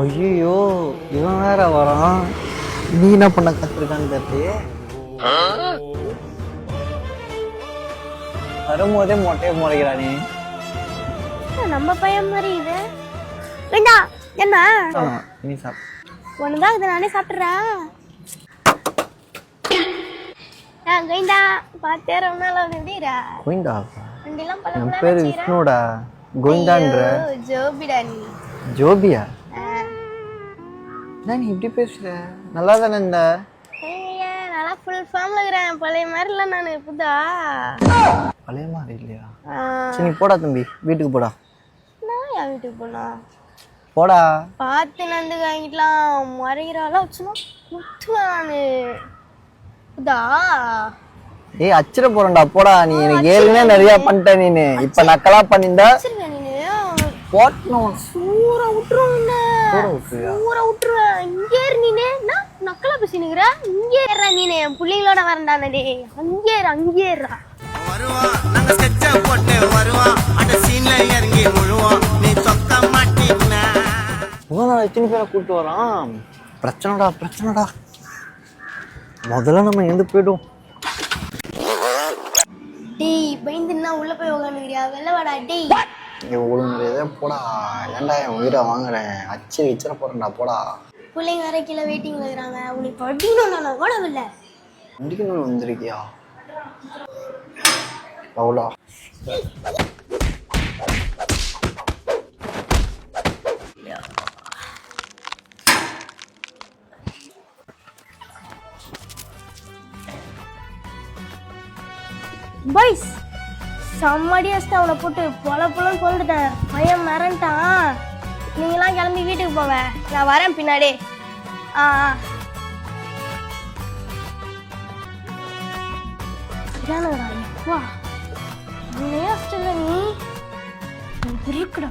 ஐயோ இவன் வேற வரான். நீ என்ன பண்ண கத்துருக்கான்னு தெரியல. வரும்போதே மொட்டையை முறைக்கிறானே. நம்ம பையன் மாதிரி இது. வேண்டா என்ன நீ சாப்பிடு. ஒண்ணுதான் இதை நானே சாப்பிட்றேன். கோயிந்தா பார்த்தே ரொம்ப நாள் ஆகுது. எப்படிடா கோயிந்தா? வண்டிலாம் என் பேரு விஷ்ணுடா. கோயிந்தான்ற ஜோபிடா நீ. ஜோபியா? நீ இப்படி பேசுற? நல்லா தானே இந்த நல்லா ஃபுல் ஃபார்ம்ல இருக்கிறேன். பழைய மாதிரி இல்லை நான். புதா பழைய மாதிரி இல்லையா? சரி நீ போடா தம்பி, வீட்டுக்கு போடா. நான் என் வீட்டுக்கு போனா போடா. பார்த்து நந்து வாங்கிக்கலாம். மறைகிறாளா வச்சுனா முத்துவேன் நானு. புதா ஏய் அச்சிர போறேன்டா போடா. நீ எனக்கு ஏற்கனவே நிறைய பண்ணிட்ட. நீனு இப்ப நக்கலா பண்ணிருந்தா போட்டணும். சூற விட்டுருவேன். சூற விட்டுருவேன். இங்கே இரு நீனு. நக்கலா பேசினுக்கிற. இங்கே ஏறா நீனு. என் பிள்ளைங்களோட வரண்டானே. அங்கே இரு அங்கே இருறா. வருவான் நாங்க ஸ்கெட்ச போட்டு வருவான். அந்த சீன்ல இறங்கி முழுவான். நீ சொக்க மாட்டீங்கன்னா இவன் எத்தனை பேரை கூப்பிட்டு வரான். பிரச்சனைடா பிரச்சனைடா. முதல்ல நம்ம எந்த போய்டும். டேய் பயந்துன்னா உள்ள போய் உட்காந்துக்கிறியா? வெளில வாடா டேய். ஒழுங்கு போடா. ஏன்டா என் உயிரை வாங்குறேன். அச்சு இச்சிர போறேன்டா போடா. பிள்ளைங்க வேற கீழே வெயிட்டிங்ல இருக்கிறாங்க. உனக்கு படிக்கணும் கூட இல்லை. முடிக்கணும் வந்திருக்கியா? அவ்வளோ பாய்ஸ் செம்மடி அடிச்சுட்டு அவனை போட்டு பொல பொலன்னு கொண்டுட்டேன். பையன் மிரண்டான். நீங்களாம் கிளம்பி வீட்டுக்கு போங்க. நான் வரேன் பின்னாடி. வா நீ இருக்குடா.